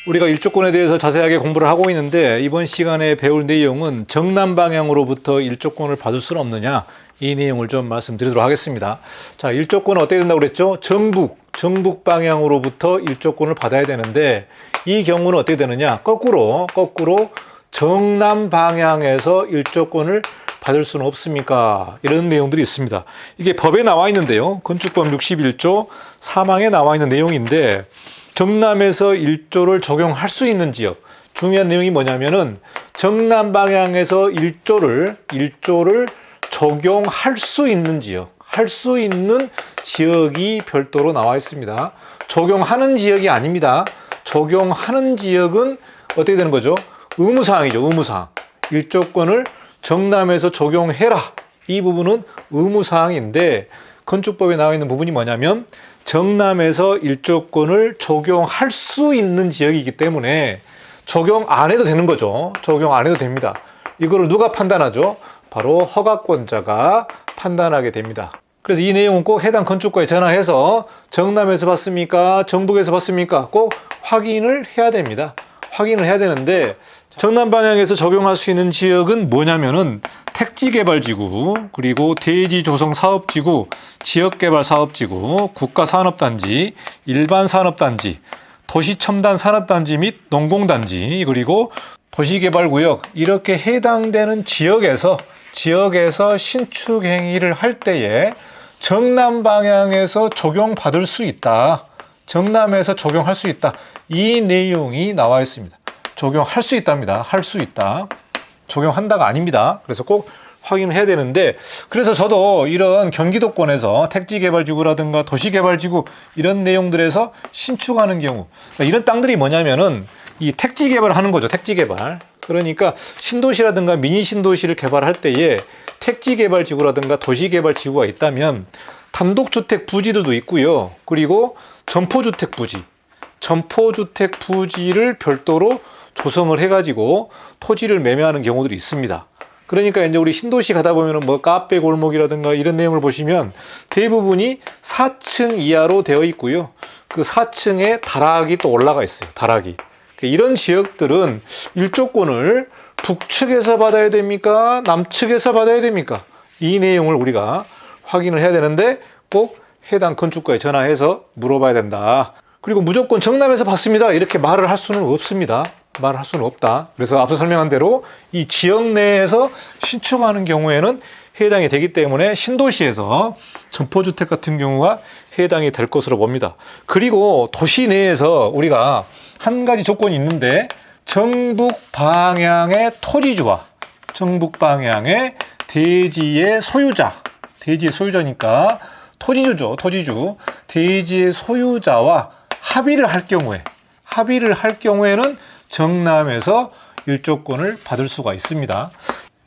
우리가 일조권에 대해서 자세하게 공부를 하고 있는데 이번 시간에 배울 내용은 정남 방향으로부터 일조권을 받을 수는 없느냐, 이 내용을 좀 말씀드리도록 하겠습니다. 자, 일조권은 어떻게 된다고 그랬죠? 정북 방향으로부터 일조권을 받아야 되는데 이 경우는 어떻게 되느냐? 거꾸로 정남 방향에서 일조권을 받을 수는 없습니까? 이런 내용들이 있습니다. 이게 법에 나와 있는데요. 건축법 61조 3항에 나와 있는 내용인데 정남에서 일조를 적용할 수 있는 지역, 중요한 내용이 뭐냐면은 정남 방향에서 일조를 적용할 수 있는 지역, 할 수 있는 지역이 별도로 나와 있습니다. 적용하는 지역이 아닙니다. 적용하는 지역은 어떻게 되는 거죠? 의무사항이죠. 의무사항. 일조권을 정남에서 적용해라. 이 부분은 의무사항인데 건축법에 나와 있는 부분이 뭐냐면 정남에서 일조권을 적용할 수 있는 지역이기 때문에 적용 안 해도 되는 거죠. 적용 안 해도 됩니다. 이거를 누가 판단하죠? 바로 허가권자가 판단하게 됩니다. 그래서 이 내용은 꼭 해당 건축과에 전화해서 정남에서 받습니까? 정북에서 받습니까? 꼭 확인을 해야 됩니다. 확인을 해야 되는데 정남 방향에서 적용할 수 있는 지역은 뭐냐면은 택지개발지구, 그리고 대지조성사업지구, 지역개발사업지구, 국가산업단지, 일반산업단지, 도시첨단산업단지 및 농공단지, 그리고 도시개발구역, 이렇게 해당되는 지역에서 신축행위를 할 때에 정남 방향에서 적용받을 수 있다. 정남에서 적용할 수 있다. 이 내용이 나와 있습니다. 적용할 수 있답니다. 할 수 있다. 적용한다가 아닙니다. 그래서 꼭 확인을 해야 되는데, 그래서 저도 이런 경기도권에서 택지개발지구라든가 도시개발지구 이런 내용들에서 신축하는 경우, 이런 땅들이 뭐냐면은 이 택지개발을 하는 거죠. 택지개발. 그러니까 신도시라든가 미니신도시를 개발할 때에 택지개발지구라든가 도시개발지구가 있다면 단독주택 부지들도 있고요. 그리고 점포주택 부지를 별도로 조성을 해가지고 토지를 매매하는 경우들이 있습니다. 그러니까 이제 우리 신도시 가다 보면은 뭐 카페 골목이라든가 이런 내용을 보시면 대부분이 4층 이하로 되어 있고요. 그 4층에 다락이 또 올라가 있어요. 다락이. 이런 지역들은 일조권을 북측에서 받아야 됩니까? 남측에서 받아야 됩니까? 이 내용을 우리가 확인을 해야 되는데 꼭 해당 건축가에 전화해서 물어봐야 된다. 그리고 무조건 정남에서 받습니다. 이렇게 말을 할 수는 없습니다. 말을 할 수는 없다. 그래서 앞서 설명한 대로 이 지역 내에서 신축하는 경우에는 해당이 되기 때문에 신도시에서 점포주택 같은 경우가 해당이 될 것으로 봅니다. 그리고 도시 내에서 우리가 한 가지 조건이 있는데 정북 방향의 토지주와 정북 방향의 대지의 소유자니까 토지주죠. 토지주. 대지의 소유자와 합의를 할 경우에는 정남에서 일조권을 받을 수가 있습니다.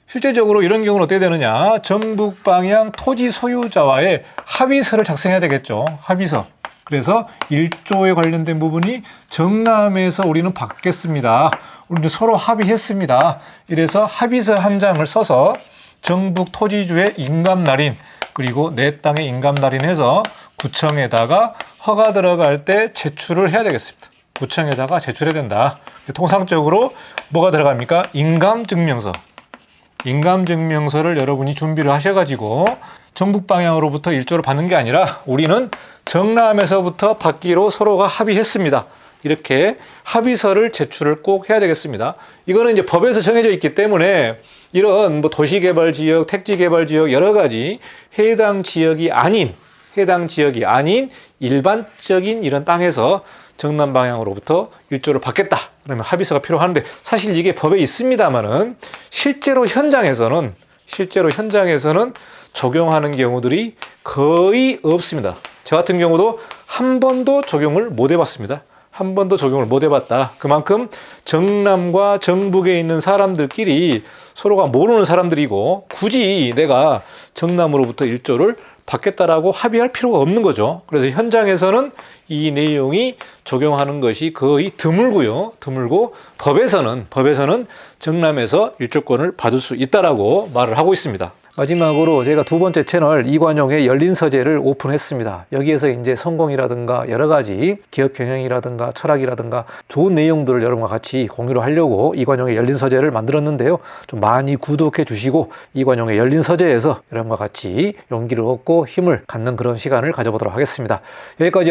실제적으로 이런 경우는 어떻게 되느냐? 정북 방향 토지 소유자와의 합의서를 작성해야 되겠죠. 합의서. 그래서 일조에 관련된 부분이 정남에서 우리는 받겠습니다. 우리는 서로 합의했습니다. 이래서 합의서 한 장을 써서 정북 토지주의 인감날인, 그리고 내 땅의 인감날인해서 구청에다가 허가 들어갈 때 제출을 해야 되겠습니다. 구청에다가 제출해야 된다. 통상적으로 뭐가 들어갑니까? 인감증명서를 여러분이 준비를 하셔가지고 정북 방향으로부터 일조를 받는 게 아니라 우리는 정남에서부터 받기로 서로가 합의했습니다. 이렇게 합의서를 제출을 꼭 해야 되겠습니다. 이거는 이제 법에서 정해져 있기 때문에 이런 뭐 도시개발지역, 택지개발지역 여러 가지 해당 지역이 아닌 일반적인 이런 땅에서 정남 방향으로부터 일조를 받겠다. 그러면 합의서가 필요한데 사실 이게 법에 있습니다만은 실제로 현장에서는 적용하는 경우들이 거의 없습니다. 저 같은 경우도 한 번도 적용을 못 해봤습니다. 그만큼 정남과 정북에 있는 사람들끼리 서로가 모르는 사람들이고 굳이 내가 정남으로부터 일조를 받겠다라고 합의할 필요가 없는 거죠. 그래서 현장에서는 이 내용이 적용하는 것이 거의 드물고 법에서는 정남에서 일조권을 받을 수 있다라고 말을 하고 있습니다. 마지막으로 제가 두 번째 채널 이관용의 열린 서재를 오픈했습니다. 여기에서 이제 성공이라든가 여러 가지 기업 경영이라든가 철학이라든가 좋은 내용들을 여러분과 같이 공유를 하려고 이관용의 열린 서재를 만들었는데요. 좀 많이 구독해 주시고 이관용의 열린 서재에서 여러분과 같이 용기를 얻고 힘을 갖는 그런 시간을 가져보도록 하겠습니다. 여기까지